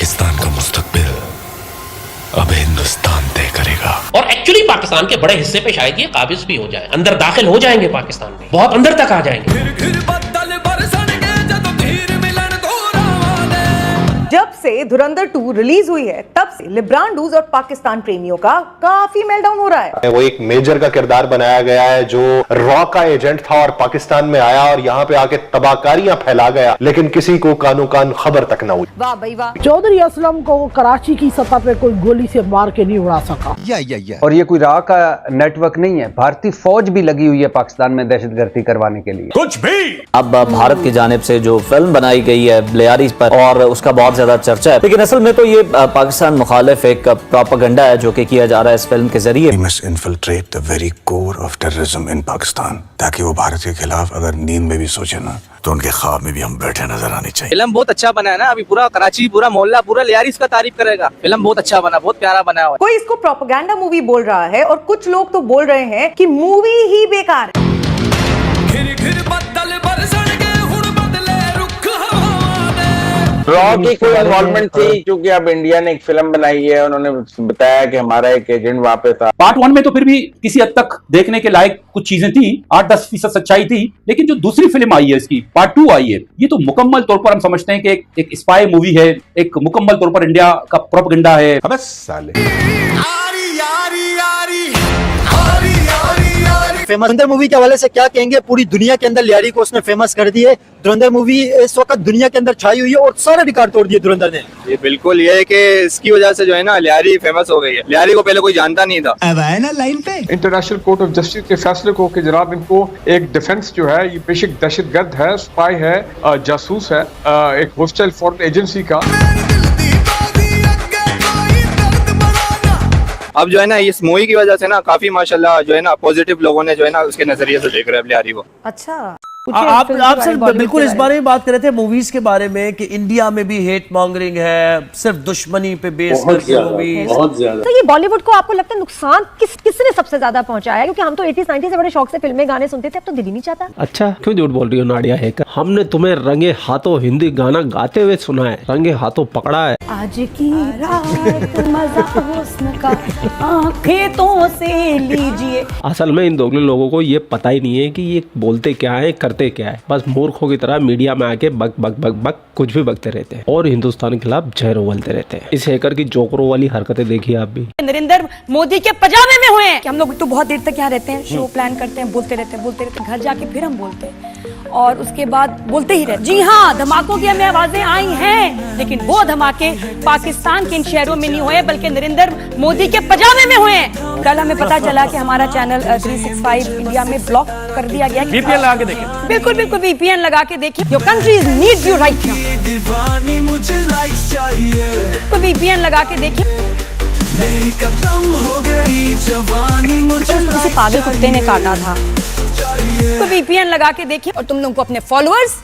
पाकिस्तान का मुस्तकबिल अब हिंदुस्तान तय करेगा। और एक्चुअली पाकिस्तान के बड़े हिस्से पे शायद ये काबिज भी हो जाए, अंदर दाखिल हो जाएंगे पाकिस्तान में, बहुत अंदर तक आ जाएंगे। जब से धुरंधर 2 रिलीज हुई है तब से लिब्रांडूज और पाकिस्तान प्रेमियों का काफी मेल्टडाउन हो रहा है। वो एक मेजर का किरदार बनाया गया है जो रॉ का एजेंट था और पाकिस्तान में आया और यहाँ पे आके तबाहकारियां फैला गया, लेकिन किसी को कानो कान खबर तक न हुई। वाह भाई वाह। चौधरी असलम को कराची की सतह पे कोई गोली से मार के नहीं उड़ा सका। और ये कोई रॉ का नेटवर्क नहीं है, भारतीय फौज भी लगी हुई है पाकिस्तान में दहशतगर्दी करवाने के लिए। कुछ भी अब भारत की जानिब से जो फिल्म बनाई गई है लियारी पर, और उसका बहुत ज्यादा चर्चा है, लेकिन असल में तो ये पाकिस्तान मुखालिफ एक प्रोपेगेंडा है जो कि किया जा रहा है इस फिल्म के जरिए। We must infiltrate the very core of terrorism in Pakistan, ताकि वो भारत के खिलाफ अगर नींद में भी सोचे ना तो उनके ख्वाब में भी हम बैठे नजर आने चाहिए। फिल्म बहुत अच्छा बना है ना, अभी पूरा कराची, पूरा मोहल्ला, पूरा लियारी इसका तारीफ करेगा। फिल्म बहुत अच्छा बना, बहुत प्यारा बना हुआ है। कोई इसको प्रोपेगेंडा मूवी बोल रहा है और कुछ लोग तो बोल रहे हैं कि मूवी ही बेकार है। रॉ की कोई इन्वॉल्वमेंट थी, क्योंकि अब इंडिया ने एक फिल्म बनाई है, उन्होंने बताया कि हमारा एक एजेंट वहां पे था। पार्ट 1 में तो फिर भी किसी हद तक देखने के लायक कुछ चीजें थी, 8-10% सच्चाई थी, लेकिन जो दूसरी फिल्म आई है इसकी पार्ट 2 आई है, ये तो मुकम्मल तौर पर हम समझते हैं कि एक स्पाई मूवी है, एक मुकम्मल तौर पर इंडिया का प्रोपेगेंडा है। अबे साले फेमस धुरंधर मूवी के हवाले से क्या कहेंगे? पूरी दुनिया के अंदर लियारी को उसने फेमस कर दी है। धुरंधर मूवी इस वक्त दुनिया के अंदर छाई हुई है और सारे रिकॉर्ड तोड़ दिए धुरंधर ने। ये बिल्कुल ये है कि इसकी वजह से जो है ना लियारी फेमस हो गई है। लियारी को पहले कोई जानता नहीं था। अब है ना लाइन पे इंटरनेशनल कोर्ट ऑफ जस्टिस के फैसले को कि जनाब इनको एक डिफेंस जो है ये बेशक दहशतगर्द है, स्पाई है, जासूस है, एक होस्टाइल फॉरेन एजेंसी का। अब जो है ना इस मूवी की वजह से ना काफी माशाल्लाह जो है ना पॉजिटिव लोगों ने जो है ना उसके नजरिए से देख रहे हैं लियारी को। अच्छा आप सर बिल्कुल इस बारे में बात कर रहे थे मूवीज के बारे में कि इंडिया में भी हेट मॉन्गरिंग है, सिर्फ दुश्मनी पे बेस करके मूवीज। बहुत ज्यादा। तो ये बॉलीवुड को आपको लगता है नुकसान किसने सबसे ज्यादा पहुंचाया है? क्योंकि हम तो 80s 90s से बड़े शौक से फिल्में गाने सुनते थे, अब तो दिल ही नहीं चाहता। अच्छा क्यों झूठ बोल रही हो नाडिया हैकर? हमने तुम्हें रंगे हाथों हिंदी गाना गाते हुए सुना है, रंगे हाथों पकड़ा है। आज की रात मजा हुस्न का आंखें तो से लीजिए। असल में इन दोगले लोगों को ये पता ही नहीं है कि ये बोलते क्या है करते क्या है, बस मूर्खों की तरह मीडिया में आके बक बक बक बक कुछ भी बकते रहते हैं और हिंदुस्तान के खिलाफ जहर उगलते रहते हैं। इस हैकर की जोकरों वाली हरकतें देखिए आप भी। नरेंद्र मोदी के पजामे में हुए हैं कि हम लोग तो बहुत देर तक यहाँ रहते हैं, शो प्लान करते हैं, बोलते रहते घर जाके फिर हम बोलते हैं और उसके बाद बोलते ही रहते। जी हाँ, धमाकों की हमें आवाजें आई हैं, लेकिन वो धमाके पाकिस्तान के इन शहरों में नहीं हुए बल्कि नरेंद्र मोदी के पजामे में हुए हैं। कल हमें पता चला कि हमारा चैनल 365 इंडिया में ब्लॉक कर दिया गया। VPN लगा के देखिए। बिल्कुल बिल्कुल VPN लगा के देखिए। Your country needs you right now. तो VPN लगा के देखिए। किसी पागल कुत्ते ने काटा था, तो VPN लगा के देखिए और तुम लोगों को अपने फॉलोअर्स,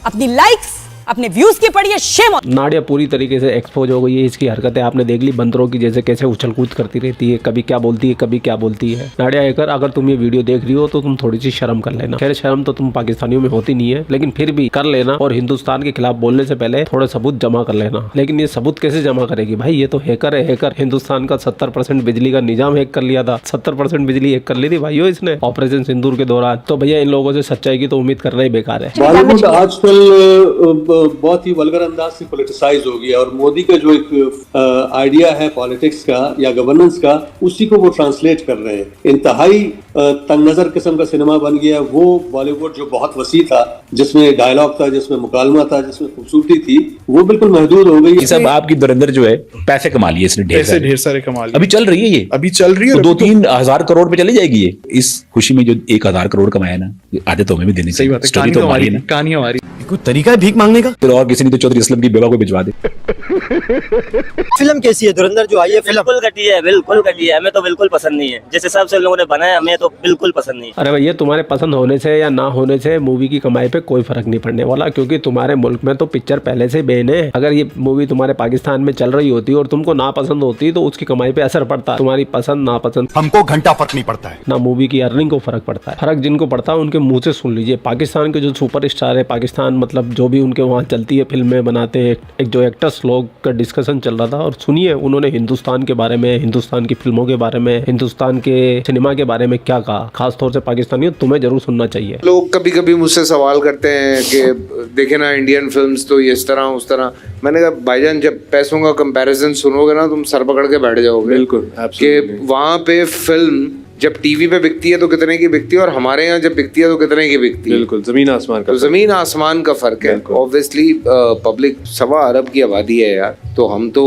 अपनी लाइक्स, अपने व्यूज की पड़ी है शेम। नाडिया पूरी तरीके से एक्सपोज हो गई है, इसकी हरकतें आपने देख ली, बंदरों की जैसे कैसे उछल कूद करती रहती है, कभी क्या बोलती है कभी क्या बोलती है। नाडिया हैकर अगर तुम ये वीडियो देख रही हो तो तुम थोड़ी सी शर्म कर लेना। खैर शर्म तो तुम पाकिस्तानियों में होती नहीं है, लेकिन फिर भी कर लेना और हिंदुस्तान के खिलाफ बोलने से पहले थोड़े सबूत जमा कर लेना। लेकिन ये सबूत कैसे जमा करेगी भाई? ये तो हैकर है हैकर। हिंदुस्तान का 70% बिजली का निजाम हैक कर लिया था, 70% बिजली हैक कर ली थी भाइयों इसने ऑपरेशन सिंदूर के दौरान। तो भैया इन लोगों से सच्चाई की तो उम्मीद करना ही बेकार है। बॉलीवुड आजकल बहुत ही वल्गर अंदाज से पॉलिटिसाइज हो गया और मोदी का जो एक आइडिया है पॉलिटिक्स का या गवर्नेंस का, उसी को वो ट्रांसलेट कर रहे हैं। इंतहाई तंग नजर किस्म का सिनेमा बन गया। वो बॉलीवुड जो बहुत वसी था, जिसमें डायलॉग था, जिसमें मुकालमा था, जिसमें खूबसूरती थी, वो बिल्कुल महदूद हो गई। सब आपकी धुरंधर जो है पैसे कमा लिए इसने, ढेर सारे कमा लिए। अभी चल रही है ये, अभी चल रही है तो 2-3 हजार करोड़ पे चली जाएगी ये। इस खुशी में जो 1,000 करोड़ कमाया ना, आधे तो हमें भी देनी चाहिए। स्टोरी तो हमारी है ना, कहानी हमारी। कोई तरीका है भीख मांगने का? फिर और किसी ने तो चौधरी असलम की बेवा को भिजवा दे। फिल्म कैसी है धुरंधर जो आई है? बिल्कुल घटिया है, बिल्कुल घटिया है। हमें तो बिल्कुल पसंद नहीं है, जिस हिसाब से लोगों ने बनाया हमें तो बिल्कुल पसंद नहीं है। अरे भैया तुम्हारे पसंद होने से या ना होने से मूवी की कमाई पे कोई फर्क नहीं पड़ने वाला, क्योंकि तुम्हारे मुल्क में तो पिक्चर पहले से बैन है। अगर ये मूवी तुम्हारे पाकिस्तान में चल रही होती और तुमको ना पसंद होती तो उसकी कमाई पे असर पड़ता। तुम्हारी पसंद ना पसंद हमको घंटा फर्क नहीं पड़ता है ना, मूवी की अर्निंग को फर्क पड़ता है। फर्क जिनको पड़ता है उनके मुंह से सुन लीजिए। पाकिस्तान के जो सुपर स्टार है, पाकिस्तान मतलब जो भी उनके वहाँ चलती है, फिल्में बनाते हैं, एक जो एक्टर्स लोग लोग का डिस्कशन चल रहा था और सुनिए उन्होंने हिंदुस्तान के बारे में, हिंदुस्तान की फिल्मों के बारे में, हिंदुस्तान के सिनेमा के बारे में क्या कहा। खास तौर से पाकिस्तानियों, तुम्हें जरूर सुनना चाहिए। लोग कभी कभी मुझसे सवाल करते हैं कि देखे ना इंडियन फिल्म्स तो ये इस तरह उस तरह। मैंने कहा भाईजान जब पैसों का कंपैरिजन सुनोगे ना तुम सर पकड़ के बैठ जाओगे। बिल्कुल कि वहाँ पे फिल्म जब टीवी पे बिकती है तो कितने की बिकती है और हमारे यहाँ जब बिकती है तो कितने की बिकती है। बिल्कुल जमीन आसमान का, तो जमीन आसमान का फर्क है। ऑब्वियसली पब्लिक 1.25 अरब की आबादी है यार, तो हम तो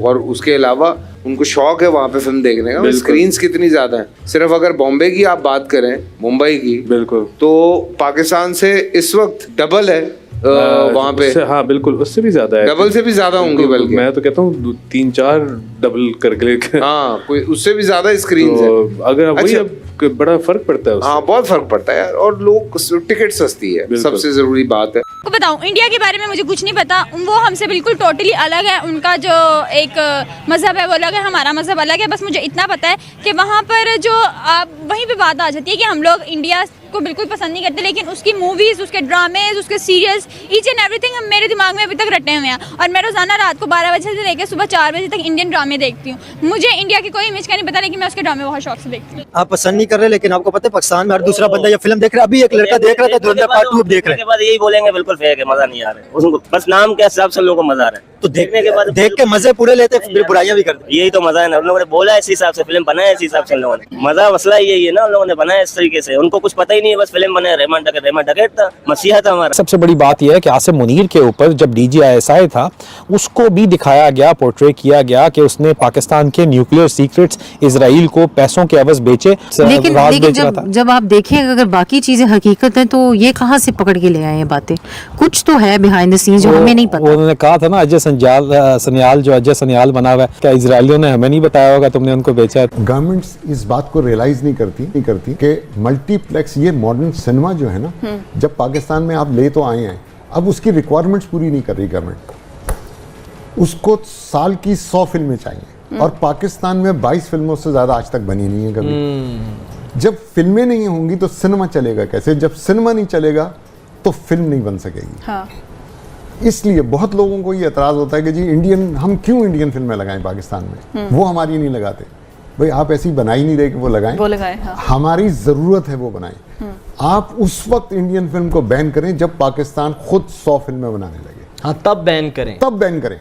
और उसके अलावा उनको शौक है वहाँ पे फिल्म देखने का। स्क्रीन्स कितनी ज्यादा है, सिर्फ अगर बॉम्बे की आप बात करें, मुंबई की, बिल्कुल, तो पाकिस्तान से इस वक्त डबल है वहाँ पे। हाँ बिल्कुल, उससे भी ज्यादा है, डबल से भी ज्यादा होंगे बल्कि। मैं तो कहता हूँ 3-4 डबल करके। हाँ कोई उससे भी ज्यादा स्क्रीन है। अगर वही अब बड़ा फर्क पड़ता है उससे। हाँ बहुत फर्क पड़ता है यार, और लोग टिकट सस्ती है, सबसे जरूरी बात है। को बताऊं, इंडिया के बारे में मुझे कुछ नहीं पता, वो हमसे बिल्कुल टोटली अलग है। उनका जो एक मजहब है वो अलग है, हमारा मजहब अलग है। बस मुझे इतना पता है कि वहाँ पर जो वहीं पे बात आ जाती है कि हम लोग इंडिया को बिल्कुल पसंद नहीं करते, लेकिन उसकी मूवीज, उसके ड्रामेज, उसके सीरियल्स, ईच एंड एवरीथिंग मेरे दिमाग में अभी तक रटे हुए हैं। और मैं रोजाना रात को 12 बजे से लेकर सुबह 4 बजे तक इंडियन ड्रामे देखती हूँ। मुझे इंडिया की कोई इमेज का नहीं पता, लेकिन मैं उसके ड्रामे बहुत शौक से देखती हूँ। आप पसंद नहीं कर रहे, लेकिन आपको पता है पाकिस्तान में हर दूसरा बंदा ये फिल्म देख रहा है। अभी एक लड़का देख रहा था धुरंधर पार्ट 2 देख रहे हैं, बाद यही बोलेंगे बिल्कुल फेक है, मजा नहीं आ रहा है उसको, बस नाम के हिसाब से लोगों को मजा आ रहा है। तो देखने के बाद देख के मजे पूरे लेते, फिर बुराइयां भी करते। यही तो मजा है ना, उन लोगों ने बोला इस हिसाब से फिल्म बनाया, इस हिसाब से उन लोगों ने मजा, मसला यही है ना, उन लोगों ने बनाया इस तरीके से। उनको कुछ पता ही नहीं है, बस फिल्म बने, रहमान डकैत था, मसीहा था हमारा। सबसे बड़ी बात यह है कि आसिम मुनीर के ऊपर जब DGISI था उसको भी दिखाया गया, पोर्ट्रे किया गया कि उसने पाकिस्तान के न्यूक्लियर सीक्रेट्स इजराइल को पैसों के एवज बेचे। लेकिन जब आप देखें अगर बाकी चीजें हकीकत है तो ये कहाँ से पकड़ के ले आए ये बातें? कुछ तो है बिहाइंड द सीन जो हमें नहीं पता। उन्होंने कहा था ना अजय सन्याल जो अजय सन्याल बना हुआ है, क्या इजराइलियों ने हमें नहीं बताया होगा तुमने उनको बेचा है? गवर्नमेंट्स इस बात को रियलाइज नहीं करती कि मल्टीप्लेक्स, ये मॉडर्न सिनेमा जो है ना, जब पाकिस्तान में आप ले तो आए हैं, अब उसकी रिक्वायरमेंट्स पूरी नहीं कर रही गवर्नमेंट। उसको साल की 100 फिल्में चाहिए और पाकिस्तान में 22 फिल्मों से ज्यादा आज तक बनी नहीं है कभी। जब फिल्में नहीं होंगी तो सिनेमा चलेगा कैसे? जब सिनेमा नहीं चलेगा तो फिल्म नहीं बन सकेगी। हाँ। इसलिए बहुत लोगों को ये एतराज होता है कि जी हम क्यों इंडियन फिल्में लगाएं पाकिस्तान में, वो हमारी नहीं लगाते। भाई आप ऐसी बना ही नहीं रहे कि वो लगाएं। हाँ। हमारी जरूरत है वो बनाएं। आप उस वक्त इंडियन फिल्म को बैन करें जब पाकिस्तान खुद 100 फिल्में बनाने लगे। हाँ, तब बैन करें,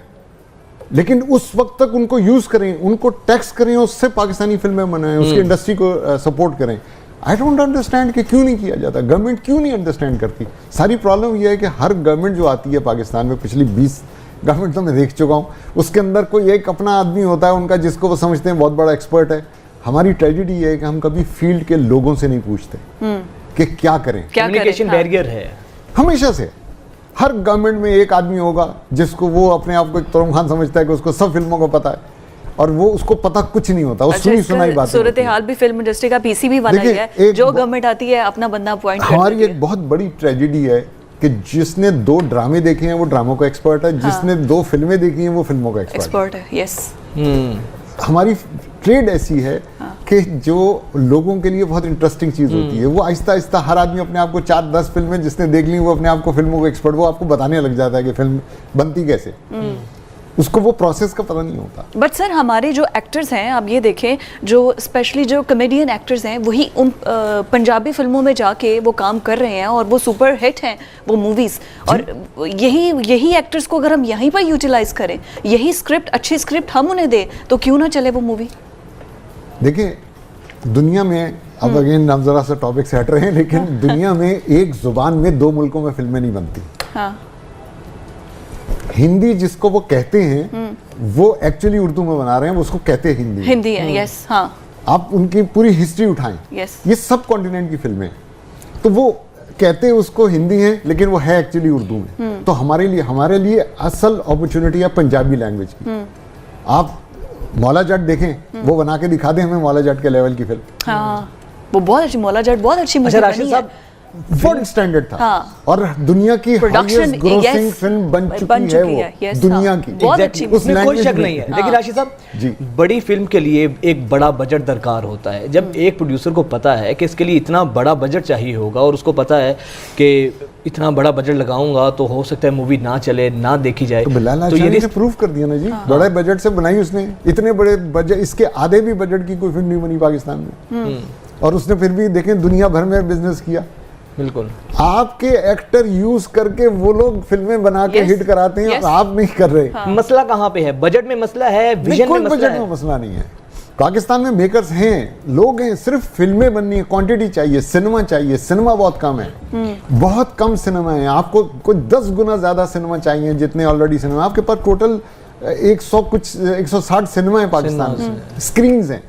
लेकिन उस वक्त तक उनको यूज करें, उनको टैक्स करें, उससे पाकिस्तानी फिल्में बनाएं, उसकी इंडस्ट्री को सपोर्ट करें। आई डोंट अंडरस्टैंड कि क्यों नहीं किया जाता, गवर्नमेंट क्यों नहीं अंडरस्टैंड करती। सारी प्रॉब्लम यह है कि हर गवर्नमेंट जो आती है पाकिस्तान में, पिछली 20 गवर्नमेंट तो मैं देख चुका हूँ, उसके अंदर कोई एक अपना आदमी होता है उनका, जिसको वो समझते हैं बहुत बड़ा एक्सपर्ट है। हमारी ट्रेजेडी ये है कि हम कभी फील्ड के लोगों से नहीं पूछते कि क्या करें। कम्युनिकेशन बैरियर है हमेशा से। हर गवर्नमेंट में एक आदमी होगा जिसको वो अपने आप को एक तरुण खान समझता है कि उसको सब फिल्मों को पता है, और वो उसको पता कुछ नहीं होता। वो सुनी सुनाई बात। सूरत हाल भी फिल्म इंडस्ट्री का पीसी भी बना है, जो गवर्नमेंट आती है अपना बंदा अपॉइंट करती है। हमारी एक बहुत बड़ी ट्रेजेडी है कि जिसने 2 ड्रामे देखे हैं वो ड्रामों का एक्सपर्ट है, जिसने 2 फिल्में देखी हैं वो फिल्मों का एक्सपर्ट है। यस। हमारी ट्रेड ऐसी है कि जो लोगों के लिए बहुत इंटरेस्टिंग चीज होती है, वो आहिस्ता आहिस्ता हर आदमी अपने आप को 4-10 फिल्में जिसने देख ली वो अपने आप को फिल्मों का एक्सपर्ट, वो आपको बताने लग जाता है कि फिल्म बनती कैसे। उसको वो प्रोसेस का पता नहीं होता। बट सर हमारे जो एक्टर्स हैं, आप ये देखें, जो स्पेशली जो कॉमेडियन एक्टर्स हैं, वही उन पंजाबी फिल्मों में जाके वो काम कर रहे हैं और वो सुपर हिट हैं वो मूवीज़। और यही एक्टर्स को अगर हम यहीं पर यूटिलाइज करें, यही स्क्रिप्ट, अच्छी स्क्रिप्ट हम उन्हें दें, तो क्यों ना चले वो मूवी। देखिए दुनिया में, अब अगेन हम जरा सा टॉपिक से हट रहे हैं, लेकिन दुनिया में एक जुबान में 2 मुल्कों में फिल्में नहीं बनती। हाँ। हिंदी जिसको वो कहते हैं वो एक्चुअली उर्दू में बना रहे हैं, उसको कहते हैं हिंदी है। यस। हाँ। आप उनकी पूरी हिस्ट्री उठाएं। यस। ये सब कॉन्टिनेंट की फिल्में, तो वो कहते हैं उसको हिंदी है लेकिन वो है एक्चुअली उर्दू में। तो हमारे लिए असल अपॉर्चुनिटी है पंजाबी लैंग्वेज की। आप मौला जट देखें, वो बना के दिखा दें हमें मौला जट के लेवल की फिल्म। हाँ, वो बहुत अच्छी, मौला जट बहुत अच्छी मूवी बनी है। वर्ल्ड स्टैंडर्ड था। हाँ। और दुनिया की हाईएस्ट ग्रोसिंग फिल्म बन चुकी है वो, दुनिया की। उसमें कोई शक नहीं है। लेकिन राशिद साहब, बड़ी फिल्म के लिए एक बड़ा बजट दरकार होता है। जब एक प्रोड्यूसर को पता है कि इसके लिए इतना बड़ा बजट चाहिए होगा और उसको पता है कि इतना बड़ा बजट लगाऊंगा तो हो सकता है मूवी ना चले, ना देखी जाए। तो बिलाल हाशमी ने प्रूव कर दिया ना जी, बड़े बजट से बनाई उसने, इतने बड़े बजट, इसके आधे भी बजट की कोई फिल्म नहीं बनी पाकिस्तान में, और उसने फिर भी देखें दुनिया भर में बिजनेस किया। बिल्कुल, आपके एक्टर यूज करके वो लोग फिल्में बना के हिट कराते हैं, आप नहीं कर रहे। मसला कहाँ पे है? बजट में मसला है, विजन में मसला बजट है? में मसला नहीं है। पाकिस्तान में मेकर्स हैं, लोग हैं, सिर्फ फिल्में बननी है, क्वांटिटी चाहिए, सिनेमा चाहिए। सिनेमा बहुत कम है, बहुत कम सिनेमा है। आपको कोई 10 गुना ज्यादा सिनेमा चाहिए जितने ऑलरेडी सिनेमा। आपके पास टोटल 160 सिनेमा है पाकिस्तान में, स्क्रीन है।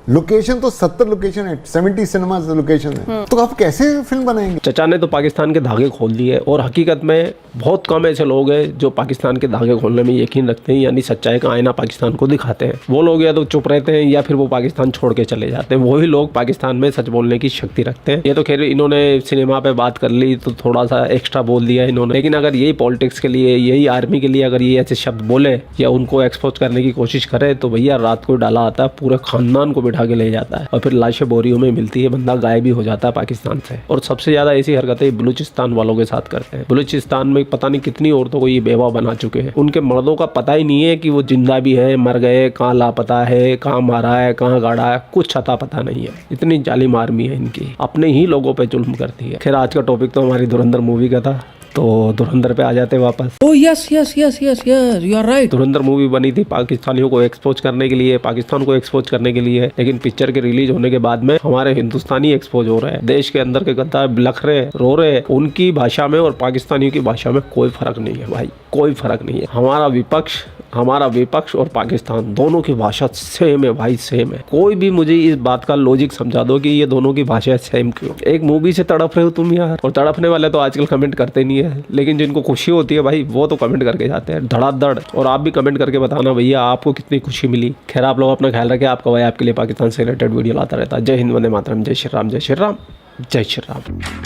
लोकेशन तो 70 लोकेशन है, 70 सिनेमा लोकेशन है, तो आप कैसे फिल्म बनाएंगे? चचा ने तो पाकिस्तान के धागे खोल दिए, और हकीकत में बहुत कम ऐसे लोग हैं जो पाकिस्तान के धागे खोलने में यकीन रखते हैं, यानी सच्चाई का आईना पाकिस्तान को दिखाते हैं। वो लोग या तो चुप रहते हैं या फिर वो पाकिस्तान छोड़ के चले जाते हैं। वही लोग पाकिस्तान में सच बोलने की शक्ति रखते हैं। ये तो खैर इन्होंने सिनेमा पे बात कर ली तो थोड़ा सा एक्स्ट्रा बोल दिया इन्होंने, लेकिन अगर यही पॉलिटिक्स के लिए, यही आर्मी के लिए अगर ये ऐसे शब्द बोले या उनको एक्सपोज करने की कोशिश करे तो भैया रात को डाला आता है, पूरे खानदान को बिठा के ले जाता है, और फिर लाशें बोरियों में मिलती है, बंदा गायब भी हो जाता है पाकिस्तान से। और सबसे ज्यादा ऐसी हरकतें बलूचिस्तान वालों के साथ करते हैं। बलूचिस्तान में पता नहीं कितनी औरतों को ये बेवा बना चुके हैं। उनके मर्दों का पता ही नहीं है कि वो जिंदा भी है, मर गए, कहाँ लापता है, कहाँ मारा है, कहाँ गाड़ा है, कुछ अता पता नहीं है। इतनी जालिम आर्मी है इनकी, अपने ही लोगों पे जुल्म करती है। खैर आज का टॉपिक तो हमारी धुरंधर मूवी का था, तो धुरंधर पे आ जाते वापस। Oh yes yes yes yes yes, you are right. Dhurandhar movie बनी थी पाकिस्तानियों को एक्सपोज करने के लिए, पाकिस्तान को एक्सपोज करने के लिए, लेकिन पिक्चर के रिलीज होने के बाद में हमारे हिंदुस्तानी एक्सपोज हो रहे हैं। देश के अंदर के गद्दार लख रहे, रो रहे, उनकी भाषा में और पाकिस्तानियों की भाषा में कोई फर्क नहीं है भाई, कोई फर्क नहीं है। हमारा विपक्ष और पाकिस्तान दोनों की भाषा सेम है भाई, सेम है। कोई भी मुझे इस बात का लॉजिक समझा दो कि ये दोनों की भाषा सेम क्यों? एक मूवी से तड़प रहे हो तुम यार, और तड़पने वाले तो आजकल कमेंट करते नहीं है, लेकिन जिनको खुशी होती है भाई वो तो कमेंट करके जाते हैं धड़ाधड़। और आप भी कमेंट करके बताना भैया आपको कितनी खुशी मिली। खैर आप लोग अपना ख्याल रखें, आपका भाई आपके लिए पाकिस्तान से रिलेटेड वीडियो लाता रहता है। जय हिंद, वंदे मातरम, जय श्री राम, जय श्री राम, जय श्री राम।